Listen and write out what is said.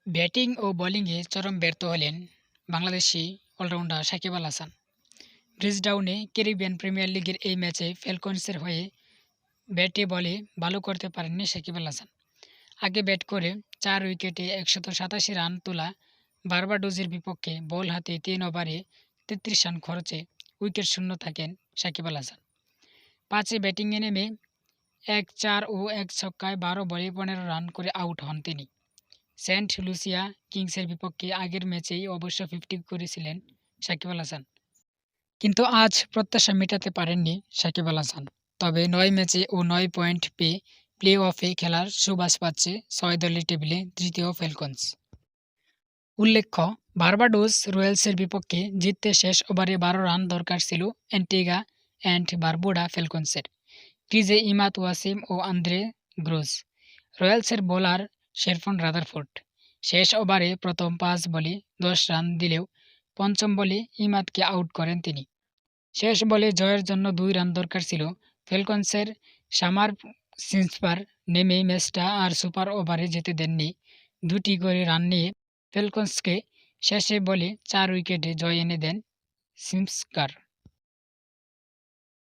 Batting ও বোলিংয়ে চরম ব্যর্থ হলেন Bangladeshi allrounder Shakib Al Hasan. ব্রিজটাউনে Caribbean premier লিগের এই ম্যাচে ফ্যালকনসের হয়ে ব্যাটে বলে ভালো করতে পারেননি সাকিব আল হাসান। আগে ব্যাট করে ৪ উইকেটে ১৮৭ রান তোলা বার্বাডোজের বিপক্ষে বল হাতে ৩ ওভারে ৩৩ রান খরচে উইকেট শূন্য থাকেন সাকিব আল হাসান। ৫-এ ব্যাটিংয়ে নেমে ১-৪ ও ১ ছক্কায় ১২ বলে ১৫ রান করে আউট হন তিনি। সেন্ট লুসিয়া কিংসের বিপক্ষে আগের ম্যাচেই অবশ্য ৫০ করেছিলেন সাকিব আল হাসান। কিন্তু আজ প্রত্যাশা মেটাতে পারেননি সাকিব আল হাসান। তবে ৯ ম্যাচে ও ৯ পয়েন্ট পেয়ে প্লে-অফে খেলার সুবাস পাচ্ছে ৬ দলের টেবিলে তৃতীয় ফ্যালকনস। উল্লেখ্য, বার্বাডোস রয়্যালসের বিপক্ষে জিততে শেষ ওভারে ১২ রান দরকার ছিল অ্যান্টিগা অ্যান্ড বারবুডা ফ্যালকনসের। ক্রিজে ইমাদ ওয়াসিম ও আন্দ্রে গ্রোস। রয়্যালসের বোলার শেরফন রাদারফোর্ড। শেষ ওভারে প্রথম ৫ বলে ১০ রান দিলেও পঞ্চম বলে ইমাদকে আউট করেন তিনি। শেষ বলে জয়ের জন্য ২ রান দরকার ছিল ফ্যালকনসের। সামার সিন্সপার নেমে ম্যাচটা আর সুপার ওভারে যেতে দেননি। ২টি করে রান নিয়ে ফ্যালকনসকে শেষে বলে ৪ উইকেটে জয় এনে দেন সিমস্কার।